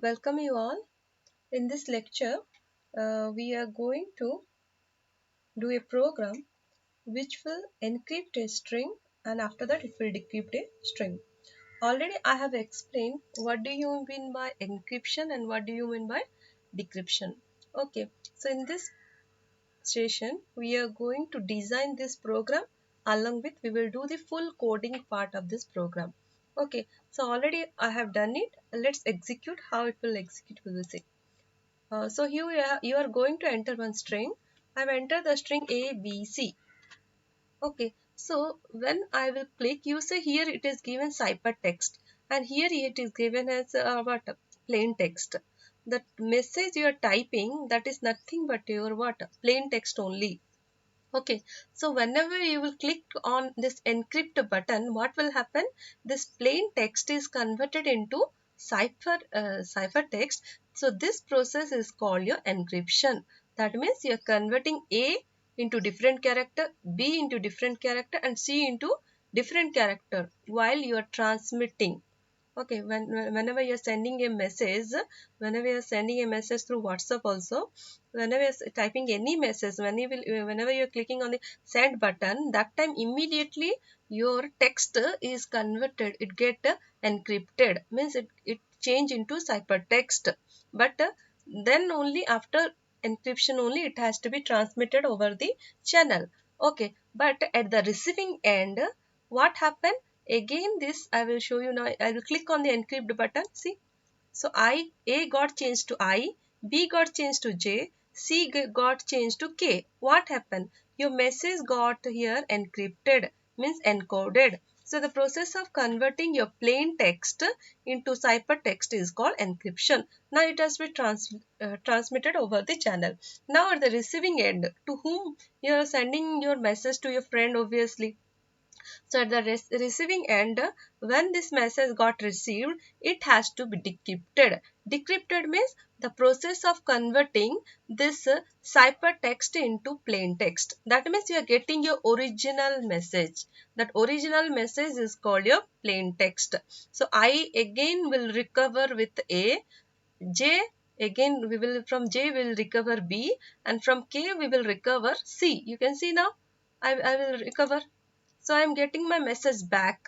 Welcome you all. In this lecture, we are going to do a program which will encrypt a string and after that it will decrypt a string. Already I have explained what do you mean by encryption and what do you mean by decryption. Okay, so in this session we are going to design this program along with we will do the full coding part of this program. Okay, so already I have done it. Let's execute how it will execute. We will see. So here you are going to enter one string. I have entered the string A, B, C. Okay. So when I will click, you say here it is given ciphertext and here it is given as what plain text. The message you are typing, that is nothing but your what plain text only. Okay, so whenever you will click on this encrypt button, what will happen? This plain text is converted into ciphertext. So this process is called your encryption. That means you are converting A into different character, B into different character, and C into different character while you are transmitting. Okay, whenever you're sending a message, whenever you're sending a message through WhatsApp also, whenever you're typing any message, whenever you're clicking on the send button, that time immediately your text is converted, it get encrypted, means it change into ciphertext. But then only after encryption only it has to be transmitted over the channel. Okay, but at the receiving end, what happened? Again this I will show you now. I will click on the encrypt button. See, so A got changed to I, B got changed to J, C got changed to K. What happened? Your message got here encrypted, means encoded. So the process of converting your plain text into ciphertext is called encryption. Now it has been transmitted over the channel. Now at the receiving end, to whom you are sending your message, to your friend obviously. So at the receiving end, when this message got received, it has to be decrypted. Decrypted means the process of converting this ciphertext into plain text. That means you are getting your original message. That original message is called your plain text. So I again will recover with A, J again we will from J we will recover B, and from K we will recover C. You can see now I will recover. So I am getting my message back.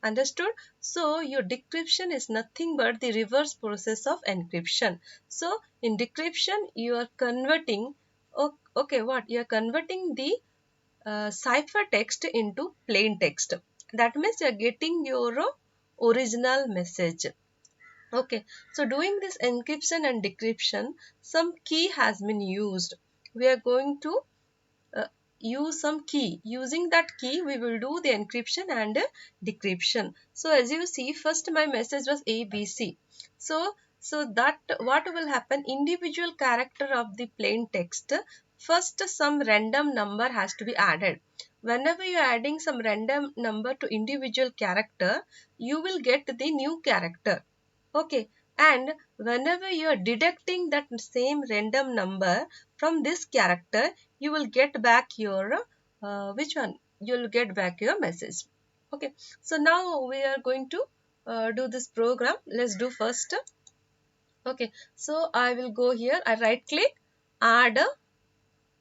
Understood? So your decryption is nothing but the reverse process of encryption. So in decryption you are converting, okay, what? You are converting the ciphertext into plain text. That means you are getting your original message. Okay, so doing this encryption and decryption, some key has been used. We are going to uh, use some key. Using that key, we will do the encryption and decryption. So as you see, first my message was ABC. So that what will happen? Individual character of the plain text. First, some random number has to be added. Whenever you are adding some random number to individual character, you will get the new character. Okay, and whenever you are deducting that same random number from this character, you will get back your which one? You will get back your message. Okay, so now we are going to do this program. Let's do first. Okay, so I will go here. I right click, add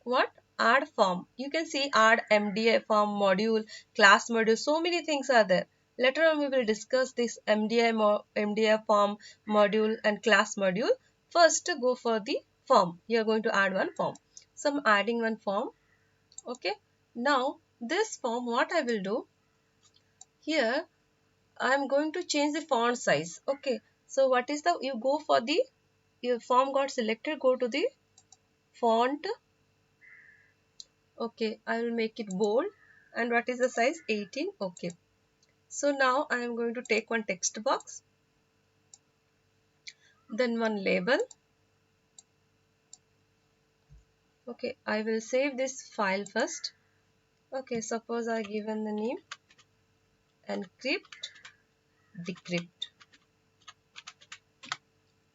what? Add form. You can see add MDI form module, class module. So many things are there. Later on we will discuss this MDI form module and class module. First go for the form. You are going to add one form. So I'm adding one form. Okay. Now this form, what I will do here, I am going to change the font size. Okay. So what is the, you go for the, your form got selected, go to the font. Okay, I will make it bold. And what is the size? 18. Okay. So now I am going to take one text box, then one label. Okay, I will save this file first. Okay, suppose I given the name encrypt decrypt.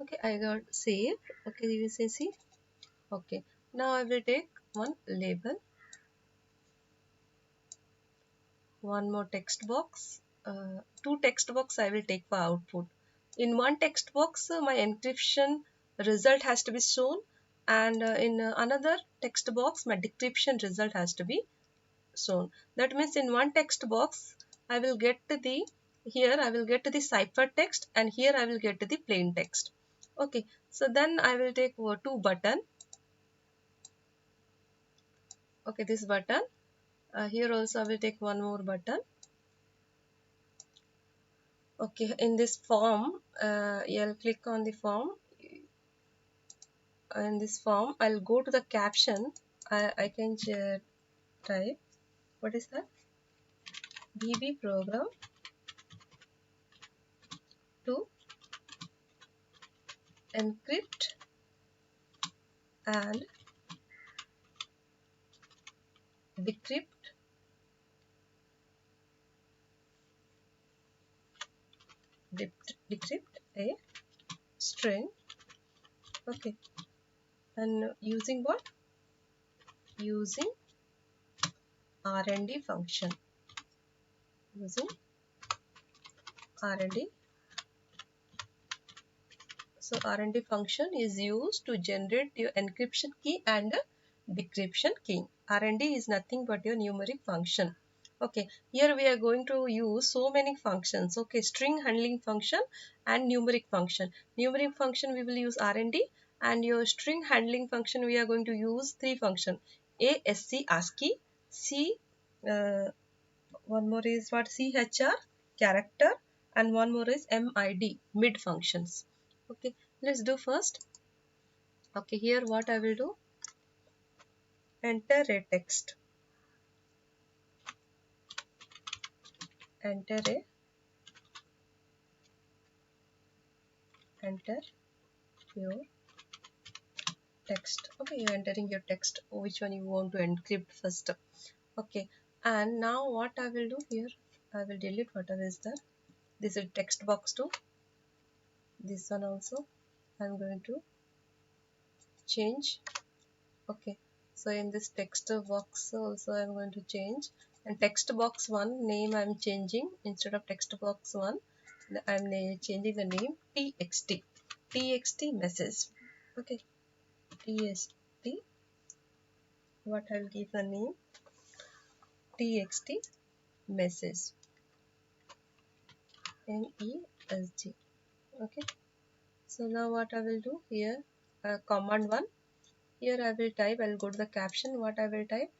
Okay, I got saved. Okay, you will say see. Okay, now I will take one label, one more text box, two text box I will take for output. In one text box my encryption result has to be shown, and in another text box my decryption result has to be shown. That means in one text box I will get the, here I will get the ciphertext, and here I will get the plain text. Okay, so then I will take two button. Okay, this button. Here also I will take one more button. Okay, in this form, I'll click on the form. In this form, I'll go to the caption. I can type, what is that? VB program to encrypt and decrypt decrypt a string. Okay, and using what? Using RND function. Using RND. So RND function is used to generate your encryption key and decryption key. RND is nothing but your numeric function. Okay, here we are going to use so many functions. Okay, string handling function and numeric function. Numeric function we will use RND, and your string handling function we are going to use three function: ASC ASCII, C, one more is what, CHR character, and one more is MID mid functions. Okay, let's do first. Okay, here what I will do, enter a text, enter a, enter your text. Okay, you're entering your text, which one you want to encrypt first. Okay, and now what I will do here, I will delete whatever is there. This is text box too. This one also I'm going to change. Okay, so in this text box also I'm going to change, and text box 1 name I'm changing. Instead of text box 1 I'm changing the name txt message. Okay, txt, what I'll give the name, txt message, MESG. Okay, so now what I will do here, command 1, here I will type, I'll go to the caption. What I will type,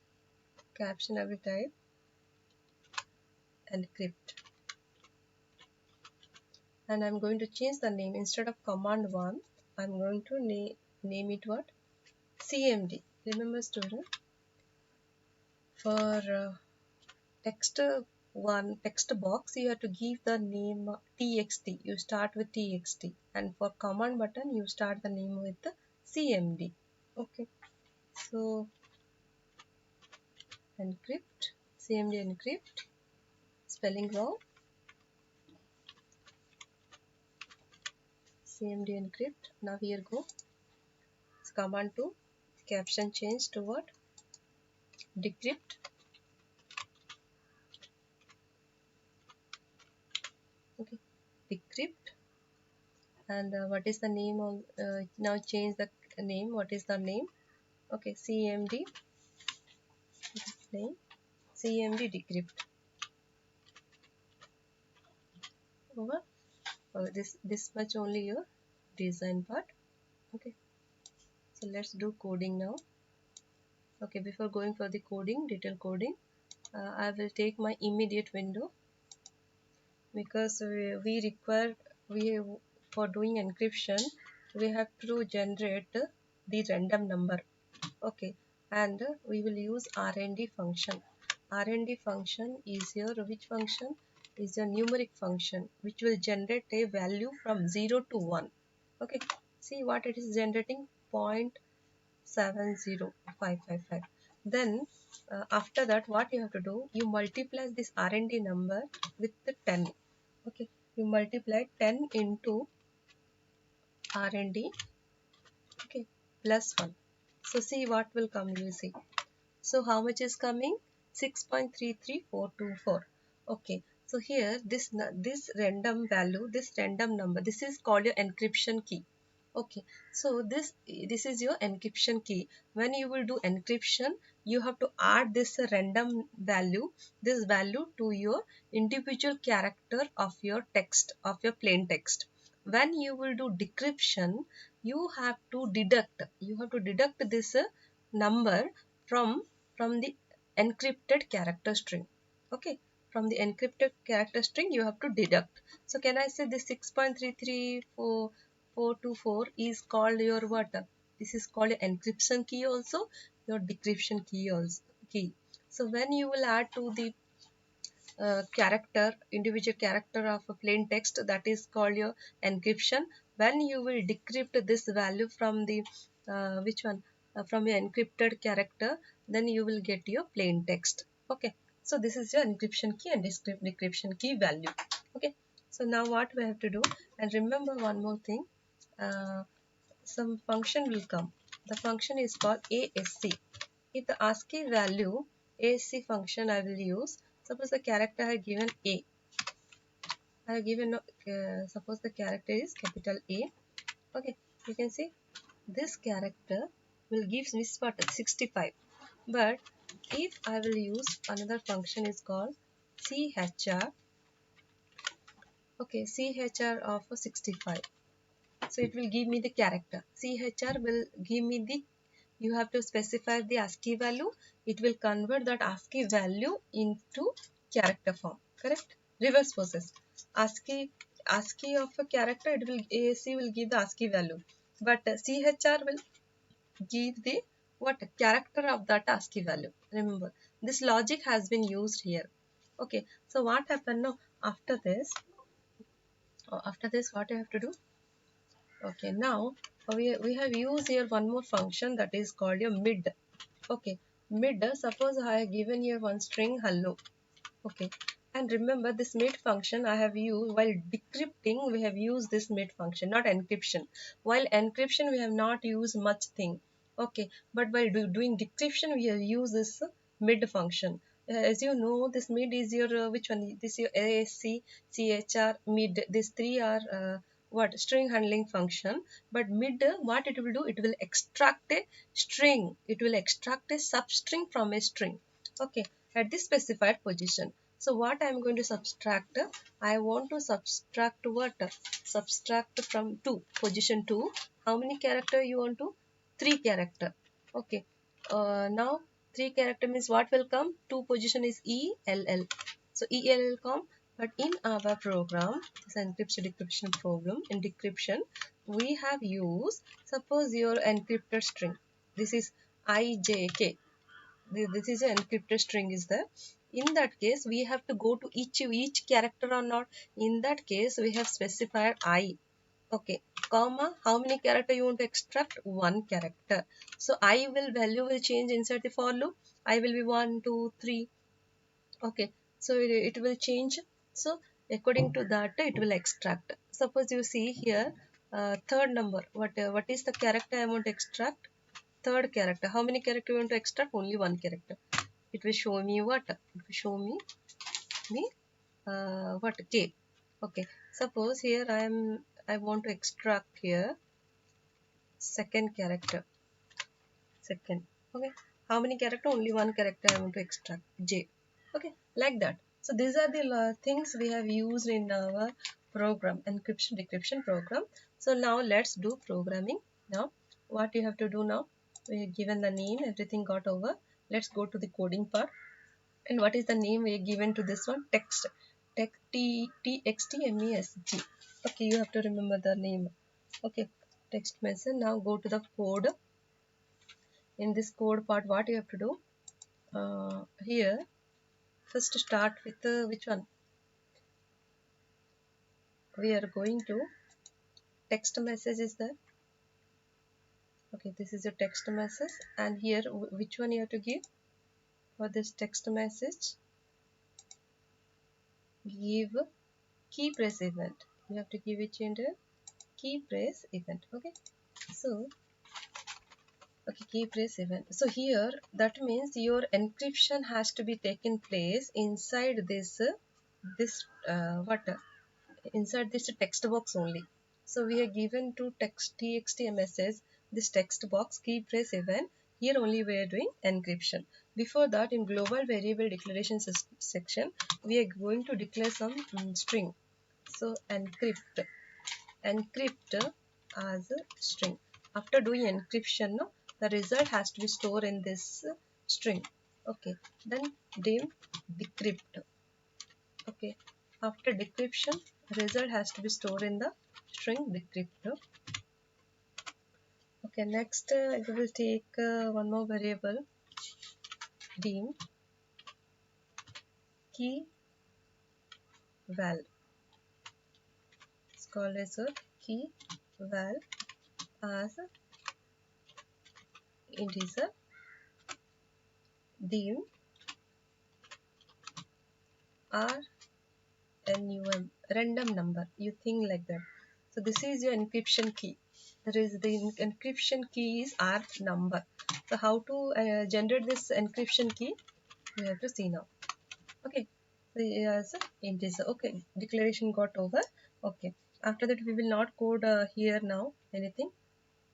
caption I will type encrypt, and I'm going to change the name. Instead of command 1 I'm going to name it what, CMD. Remember student, for text 1 text box you have to give the name txt, you start with txt, and for command button you start the name with the CMD. Okay, so encrypt, CMD encrypt, spelling wrong, CMD encrypt. Now here go, it's command 2, caption change to what, decrypt. Okay, decrypt, and what is the name of, now change the name, what is the name? Okay, CMD name, CMD decrypt. Over. Oh, this much only your design part. Okay, so let's do coding now. Okay, before going for the coding, detail coding, I will take my immediate window, because we require, we, for doing encryption we have to generate the random number. Okay, and we will use RND function. RND function is your, which function is a numeric function which will generate a value from 0 to 1. Okay, see what it is generating, 0.70555. Then after that what you have to do, you multiply this RND number with the 10. Okay, you multiply 10 into RND, okay, plus 1. So see what will come, you will see. So how much is coming? 6.33424. Okay, So here this random value, this random number, this is called your encryption key. Okay, so this is your encryption key. When you will do encryption, you have to add this random value, this value to your individual character of your text, of your plain text. When you will do decryption, you have to deduct this number from the encrypted character string. Okay, from the encrypted character string you have to deduct. So can I say this 6.33424 is called your what? This is called your encryption key also, your decryption key also. Key. So when you will add to the individual character of a plain text, that is called your encryption. When you will decrypt this value from the which one? From your encrypted character, then you will get your plain text. Okay. So this is your encryption key and decryption key value. Okay. So now what we have to do, and remember one more thing, uh, some function will come. The function is called ASC. If the ASCII value ASC function I will use, suppose the character I have given A. I have given, suppose the character is capital A. Okay, you can see this character will give me what, 65. But if I will use another function is called CHR. Okay, CHR of 65. So it will give me the character. CHR will give me the, you have to specify the ASCII value. It will convert that ASCII value into character form. Correct? Reverse process. ASCII of a character, it will ASC will give the ASCII value. But CHR will give the what, character of that ASCII value. Remember, this logic has been used here. Okay. So what happened now? After this, what I have to do? Okay, now we have used here one more function that is called your mid. Okay, mid, suppose I have given here one string hello. Okay, and remember this mid function I have used while decrypting, we have used this mid function, not encryption. While encryption we have not used much thing. Okay, but while doing decryption we have used this mid function. As you know, this mid is your which one? This is your ASC, CHR, mid. These three are what, string handling function. But mid, what it will do? It will extract a string. It will extract a substring from a string. Okay, at this specified position. So what I am going to subtract? I want to subtract what? Subtract from 2, position 2. How many character you want to? 3 character. Okay. Now 3 character means what will come? 2 position is ELL. So ELL come. But in our program, this encryption decryption program, in decryption, we have used, suppose your encrypted string. This is IJK. This is an encrypted string is there. In that case we have to go to each character or not. In that case we have specified I. Okay, comma, how many character you want to extract? 1 character. So I will value will change inside the for loop. I will be 1 2 3. Okay, so it will change. So according to that it will extract. Suppose you see here, third number, what is the character I want to extract? Third character. How many character you want to extract? Only 1 character. It will show me what? It will show me what, K. Okay, suppose here I want to extract here second character. Second. Okay, how many character? Only 1 character I want to extract, J. Okay, like that. So these are the things we have used in our program, encryption decryption program. So now let's do programming. Now what you have to do now, we have given the name, everything got over. Let's go to the coding part. And what is the name we are given to this one? Text. Text, TXTMESG. Okay, you have to remember the name. Okay, text message. Now go to the code. In this code part, what you have to do? Here, first start with which one? We are going to text message is there. Okay, this is your text message. And here, which one you have to give? For this text message, give key press event. You have to give it in the key press event. Okay, so okay, key press event. So here that means your encryption has to be taken place inside this this inside this text box only. So we are given to text txt message this text box key press event. Here only we are doing encryption. Before that, in global variable declaration section, we are going to declare some string. So encrypt as a string. After doing encryption, no, the result has to be stored in this string. Okay, then dim decrypt. Okay, after decryption, result has to be stored in the string decrypt. Okay, next we will take one more variable, dim key val. It's called as a key val as integer dim random random number. You think like that. So this is your encryption key. There is the encryption key is r number. So how to generate this encryption key? We have to see now. Okay. So yes, integer. Okay. Declaration got over. Okay. After that, we will not code here now anything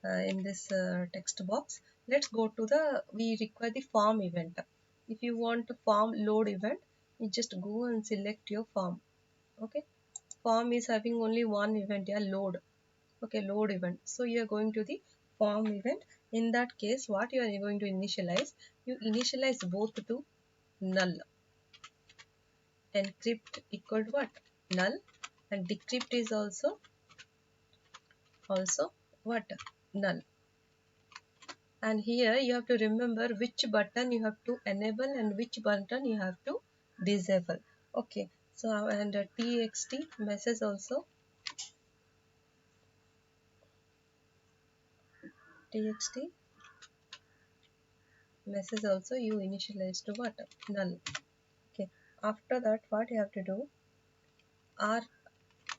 in this text box. Let's go to the. We require the form event. If you want a form load event, you just go and select your form. Okay, form is having only one event, yeah, load. Okay, load event. So you are going to the form event. In that case, what you are going to initialize? You initialize both to null. Encrypt equal to what? Null. And decrypt is also what? Null. And here you have to remember which button you have to enable and which button you have to disable. Okay, so and txt message also txt message also you initialize to what? Null. Okay, after that what you have to do, r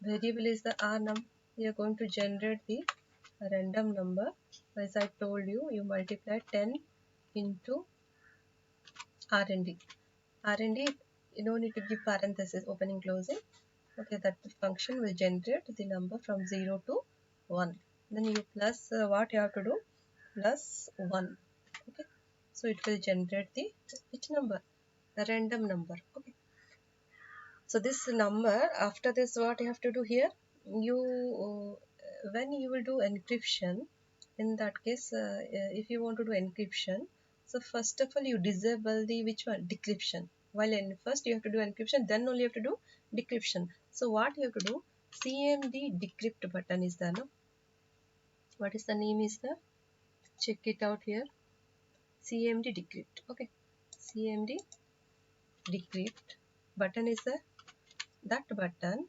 variable is the r num. You are going to generate the random number. As I told you, you multiply 10 into rnd. Rnd, you don't need to give parenthesis opening closing. Okay, that function will generate the number from 0 to 1. Then you plus what you have to do, plus 1. Okay, so it will generate the which number? A random number. Okay, so this number, after this what you have to do here, you when you will do encryption, in that case if you want to do encryption, so first of all you disable the which one? Decryption. While in first you have to do encryption, then only you have to do decryption. So what you have to do, cmd decrypt button is there, no? What is the name is there? Check it out here. cmd decrypt. Okay, cmd decrypt button is there. That button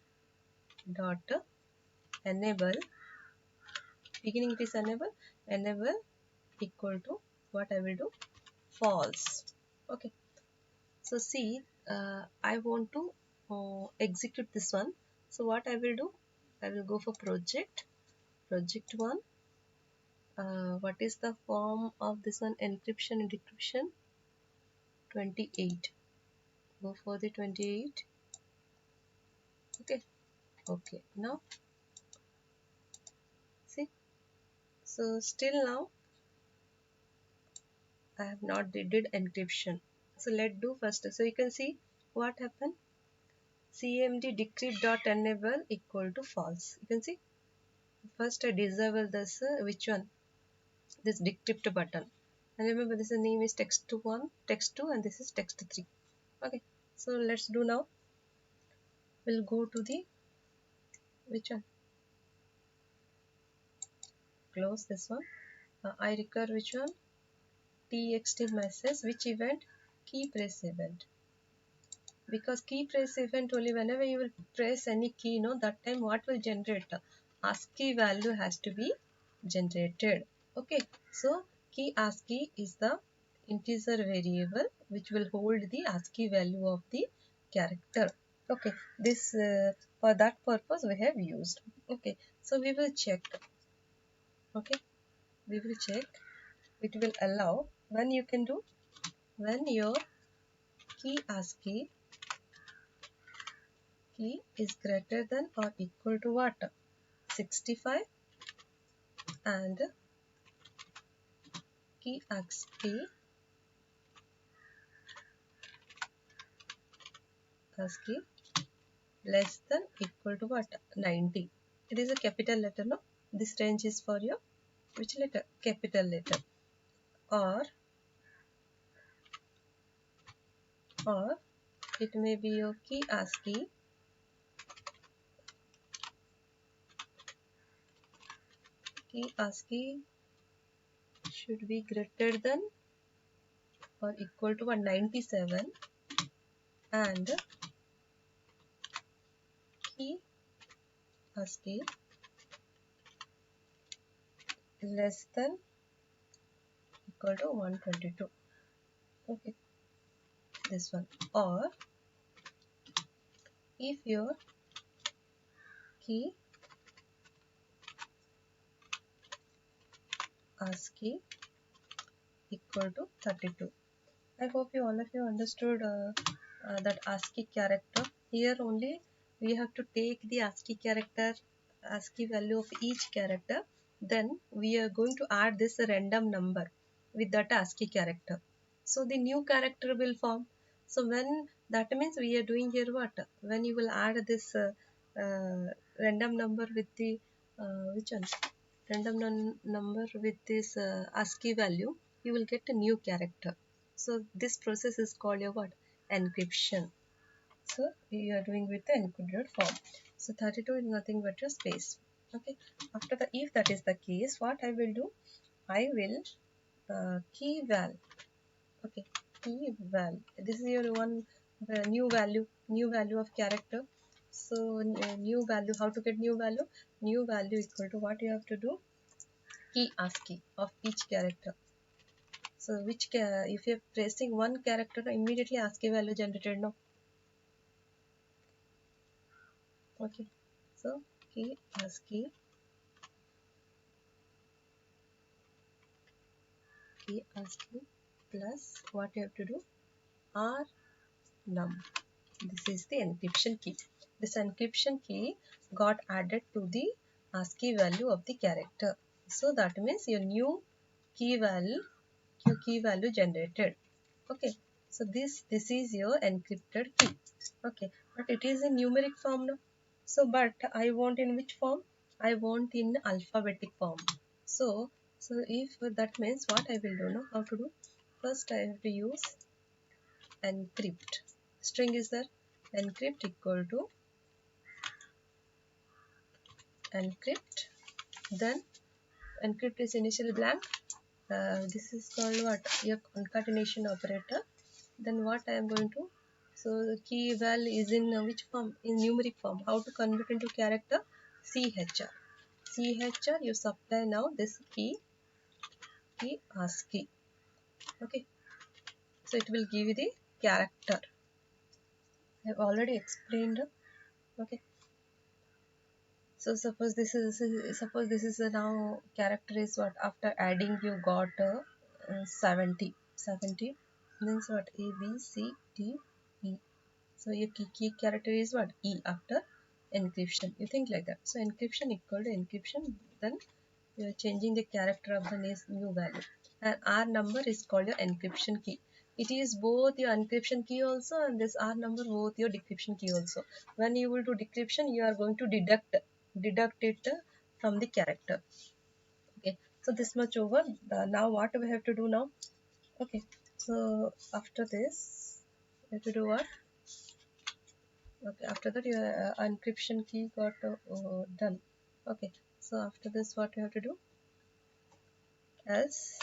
dot enable, beginning it is enable equal to what I will do, false. Okay, so see, I want to execute this one. So what I will do, I will go for project 1. What is the form of this one? Encryption and decryption 28. Go for the 28. Okay, okay, now see, so still now I have not did encryption. So let's do first. So you can see what happened. cmd decrypt dot enable equal to false. You can see first I disable this which one? This decrypt button. And remember this name is text 1, text 2, and this is text 3. Okay. So let's do now. We'll go to the which one? Close this one. I require which one? txt message. Which event? Key press event. Because key press event only whenever you will press any key, no, that time what will generate? ASCII value has to be generated. Okay, so key ASCII is the integer variable which will hold the ASCII value of the character. Okay, this for that purpose we have used. Okay, so we will check. Okay, we will check. It will allow when you can do, when your key ASCII key is greater than or equal to what? 65, and key ASCII less than equal to what? 90. It is a capital letter, no? This range is for your which letter? Capital letter. Or it may be your key ASCII should be greater than or equal to 197, and key ASCII less than equal to 122. Okay, this one. Or if your key ASCII equal to 32. I hope all of you understood that ASCII character. Here only we have to take the ASCII value of each character. Then we are going to add this random number with that ASCII character. So the new character will form. So when that means we are doing here what? When you will add this random number with the which one? Number with this ASCII value, you will get a new character. So this process is called a what? Encryption. So we are doing with the encrypted form. So 32 is nothing but a space. Okay. After the if that is the case, what I will do? I will key val. Okay. Key val. This is your one new value of character. So new value. How to get new value? New value equal to what you have to do? Key ASCII of each character. So if you're pressing one character, immediately ASCII value generated now. Okay. So key ASCII plus what you have to do? R num. This is the encryption key. This encryption key got added to the ASCII value of the character. So that means your new key value generated. Okay. So this is your encrypted key. Okay, but it is in numeric form now. So but I want in which form? I want in alphabetic form. So if that means what I will do now? How to do? First I have to use encrypt. String is there. Encrypt equal to encrypt. Then encrypt is initially blank. This is called what? Your concatenation operator. Then what I am going to? So the key val is in which form? In numeric form. How to convert into character? CHR. CHR you supply now this key ASCII. Okay. So it will give you the character. I have already explained. Okay. So suppose this is now character is what? After adding you got 70 means what? A B C D E. So your key character is what? E after encryption. You think like that. So encryption equal to encryption. Then you are changing the character of the new value. And R number is called your encryption key. It is both your encryption key also and this R number both your decryption key also. When you will do decryption, you are going to deduct it from the character. Okay. So this much over. Now what we have to do now? Okay. So after this, you have to do what? Okay, after that your encryption key got done. Okay, so after this what you have to do? As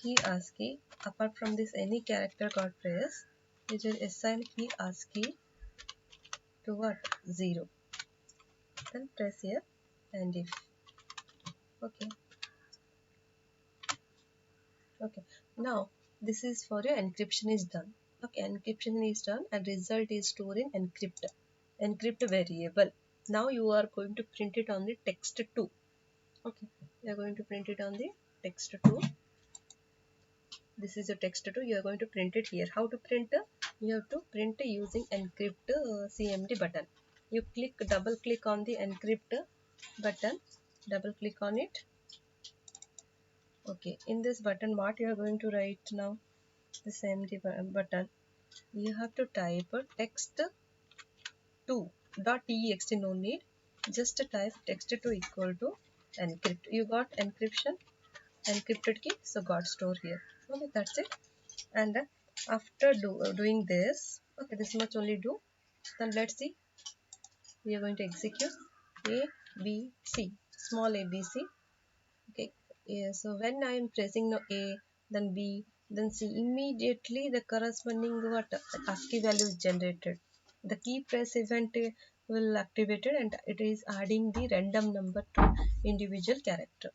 key ASCII, apart from this any character got pressed, you just assign key ASCII to what? 0. Then press here and if. Okay. Okay. Now this is for your encryption is done. Okay, encryption is done and result is stored in encrypt variable. Now you are going to print it on the text 2. Okay, we are going to print it on the text 2. This is your text2. You are going to print it here. How to print? You have to print using encrypt CMD button. You double click on the encrypt button, double click on it. Okay, in this button what you are going to write now? The CMD button, you have to type text2.txt. No need, just type text2 equal to encrypt. You got encryption, encrypted key, so got store here. Okay, that's it. And after doing this, okay, this much only do. Then let's see, we are going to execute a b c, small abc. Okay, yeah, so when I am pressing no a, then b, then c, immediately the corresponding what ASCII value is generated. The key press event will activated and it is adding the random number to individual character.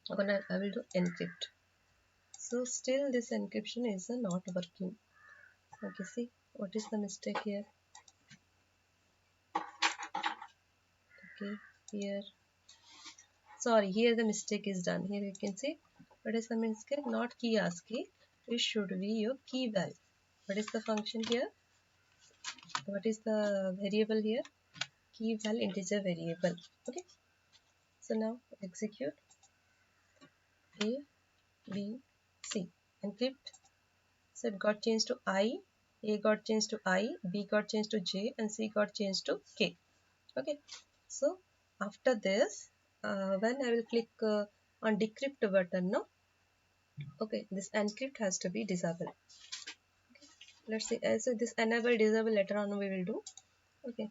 Okay, I will do encrypt. So still this encryption is not working. Okay, see what is the mistake here? Okay, here, sorry, here the mistake is done. Here you can see what is the mistake? Not key ASCII, it should be your key val. What is the function here? What is the variable here? Key val integer variable. Okay, so now execute a b c, encrypt. So it got changed to I, a got changed to I, b got changed to j, and c got changed to k. Okay, so after this, when I will click on decrypt button, no, okay, this encrypt has to be disabled. Okay, let's see, so this enable disable later on we will do. Okay,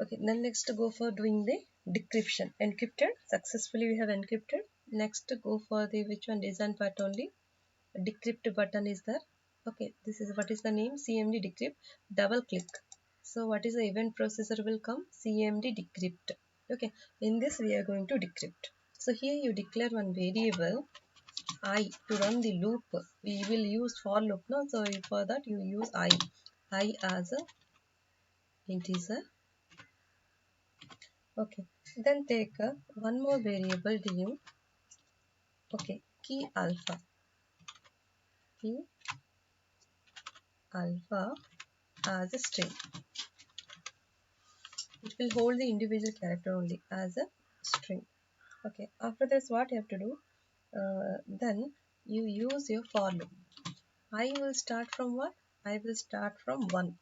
okay, then next go for doing the decryption. Encrypted successfully, we have encrypted. Next go for the which one, design part only. Decrypt button is there. Okay, this is what is the name, CMD decrypt. Double click. So what is the event processor will come? CMD decrypt. Okay, in this we are going to decrypt. So here you declare one variable I to run the loop. We will use for loop now, so for that you use I as a integer. Okay, then take one more variable name. Okay, key alpha as a string. It will hold the individual character only as a string. Okay, after this what you have to do? Then you use your for loop. I will start from what? I will start from 1.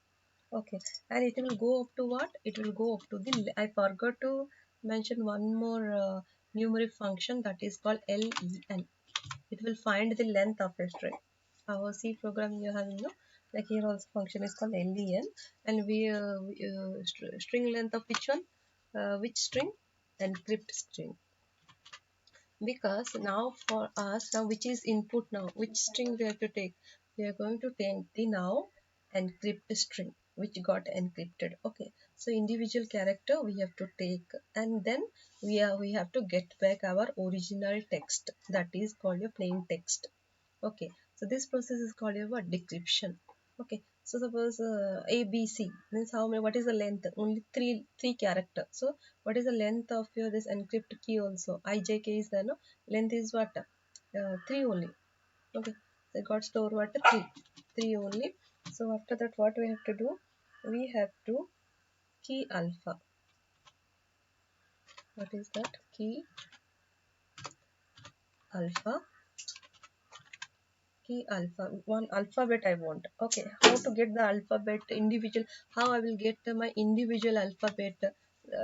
Okay, and it will go up to what? It will go up to the, I forgot to mention one more numeric function that is called len. It will find the length of a string. Our C program you have, like here also function is called len, and string length of which one? Which string? Encrypt string. Because now for us, now which is input, now which string we have to take? We are going to take the now encrypt string which got encrypted. Okay, so individual character we have to take, and then we have to get back our original text, that is called your plain text. Okay, so this process is called your what? Decryption. Okay, so suppose ABC means how many, what is the length? Only three character. So what is the length of your this encrypt key also? IJK is there, no? Length is what? 3 only. Okay, so got store what? 3 only. So after that what we have to do? We have to key alpha. What is that? Key alpha. Key alpha, one alphabet I want. Okay, how to get the alphabet individual? How I will get my individual alphabet?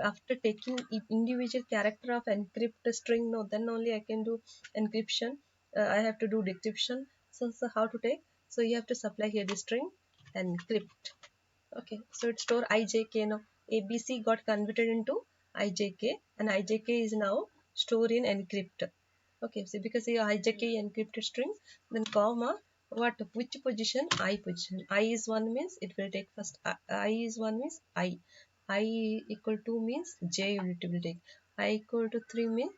After taking individual character of encrypt string, no, then only I can do encryption. I have to do decryption. So how to take? So you have to supply here the string encrypt. Okay, so it store IJK now. ABC got converted into IJK, and IJK is now stored in encrypt. Okay, so because you IJK encrypted string, then comma, what, which position? I position. I is 1 means it will take first. I is 1 means I equal 2 means J unit will take. I equal to 3 means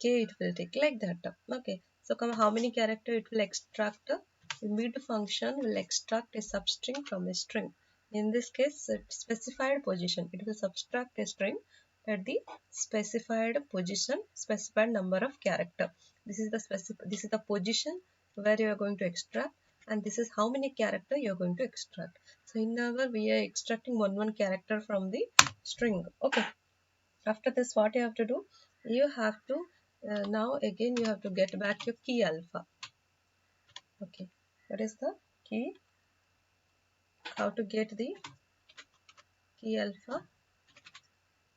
K it will take, like that. Okay, so come how many character it will extract? Mid function will extract a substring from a string. In this case, specified position, it will subtract a string at the specified position, specified number of character. This is the position where you are going to extract, and this is how many character you are going to extract. So in our we are extracting one character from the string. Okay, after this what you have to do, you have to now again you have to get back your key alpha. Okay, what is the key? How to get the key alpha?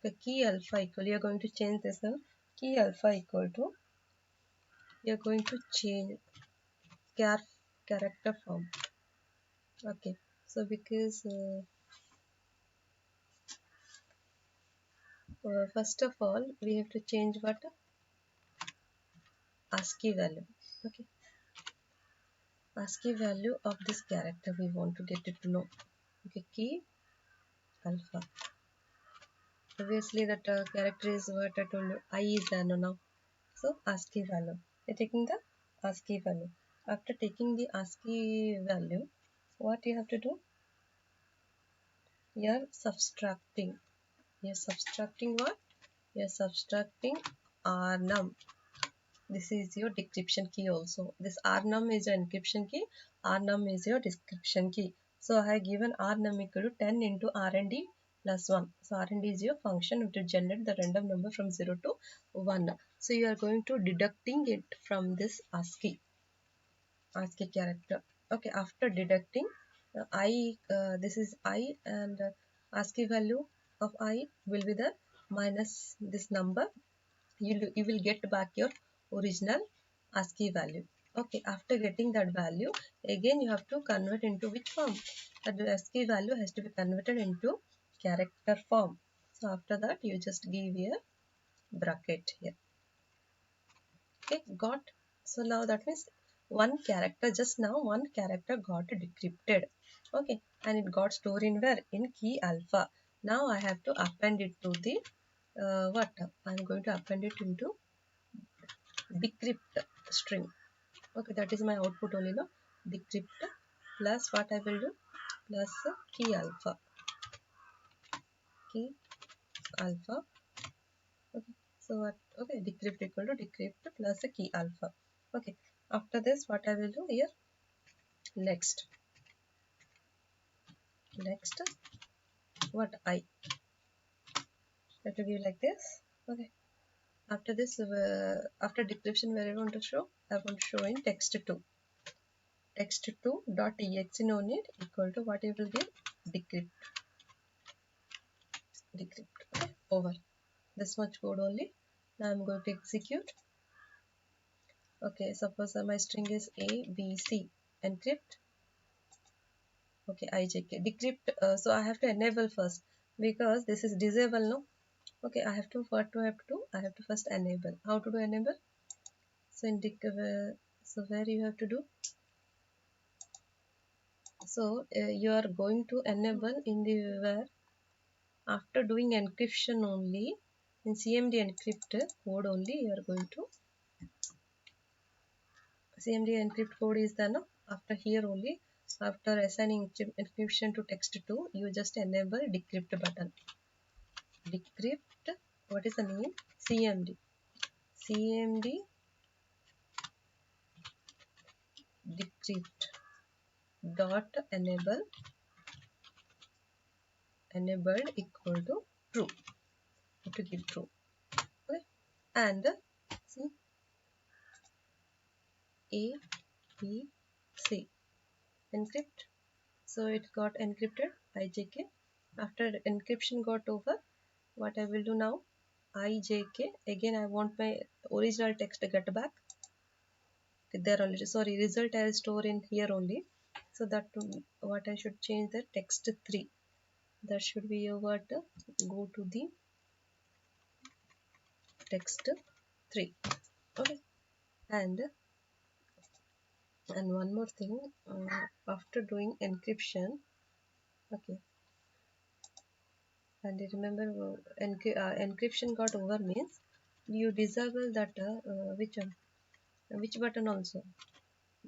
The key alpha equal, you are going to change this one. Key alpha equal to, you are going to change character form. Okay, so because first of all we have to change what? ASCII value. Okay, ASCII value of this character we want to get it to know. Okay, key alpha. Obviously that character is what I told you, I is there now. So ASCII value. You're taking the ASCII value. After taking the ASCII value, what you have to do? You're subtracting. You're subtracting what? You're subtracting rnum. This is your decryption key also. This rnum is your encryption key. Rnum is your description key. So I have given rnum equal to 10 into rnd plus 1. So rnd is your function to generate the random number from 0 to 1. So you are going to deducting it from this ASCII character. Okay, after deducting this is I, and ASCII value of I will be the minus this number. You will get back your original ASCII value. Okay, after getting that value, again you have to convert into which form? That the ASCII value has to be converted into character form. So after that you just give a bracket here. Okay, got. So now that means one character, just now one character got decrypted. Okay, and it got stored in where? In key alpha. Now I have to append it to the what? I'm going to append it into decrypt string. Okay, that is my output only, no? Decrypt plus what I will do? Plus key alpha. Key alpha. Okay, so what? Okay, decrypt equal to decrypt plus a key alpha. Okay, after this what I will do here? Next what I have to give like this. Okay, after this after decryption where I want to show, I want to show in text2 dot exe no need equal to what I will give? Decrypt. Okay, over. This much code only. Now I'm going to execute. Okay, suppose my string is a b c. Encrypt. Okay, ijk decrypt. So I have to enable first because this is disable, no? Okay, I have to I have to first enable. How to do enable? So in so where you have to do? So you are going to enable in the where after doing encryption only, in cmd encrypt code only you are going to cmd encrypt code is there, no? After here only, after assigning encryption to text2, you just enable decrypt button. Decrypt, what is the name? cmd decrypt dot enabled equal to true. To give true. Okay, and see a b c encrypt. So it got encrypted ijk. After encryption got over, what I will do now? ijk, again I want my original text to get back. There only, sorry, result I will store in here only. So that what I should change the text3. That should be your what? Go to the text3. Okay, and one more thing, after doing encryption, okay, and remember encryption got over means you disable that which button also?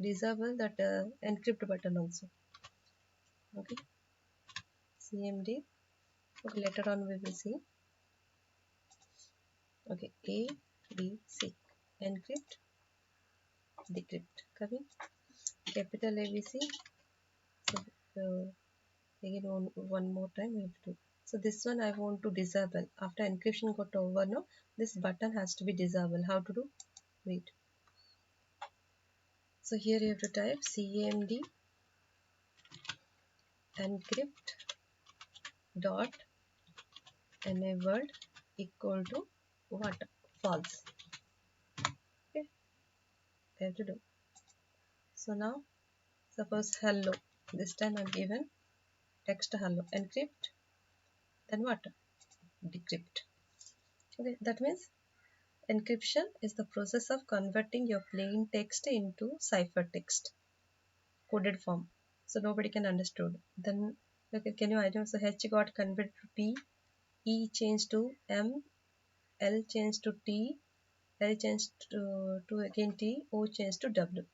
Disable that encrypt button also. Okay, cmd. Okay, later on we will see. Okay, a b c encrypt decrypt. Coming capital ABC. So again one more time we have to. So this one I want to disable. After encryption got over, no, this button has to be disabled. How to do? Wait. So here you have to type CMD encrypt dot enabled equal to what? False. Okay, you have to do. So now suppose hello. This time I'm given text hello. Encrypt. Then what? Decrypt. Okay, that means encryption is the process of converting your plain text into ciphertext coded form, so nobody can understood. Then okay, can you identify? So H got converted to T, E changed to M, L changed to T, L changed to again T, O changed to W.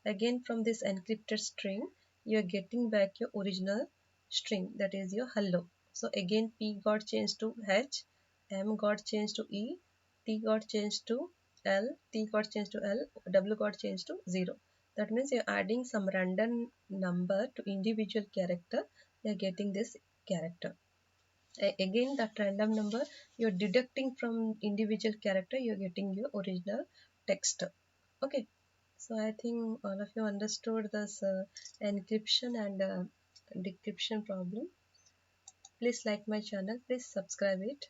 Again from this encrypted string, you are getting back your original string, that is your hello. So again P got changed to H, M got changed to E, T got changed to L, T got changed to L, W got changed to 0. That means you're adding some random number to individual character, you're getting this character. Again that random number you're deducting from individual character, you're getting your original text. Okay, so I think all of you understood this encryption and decryption problem. Please like my channel, please subscribe it.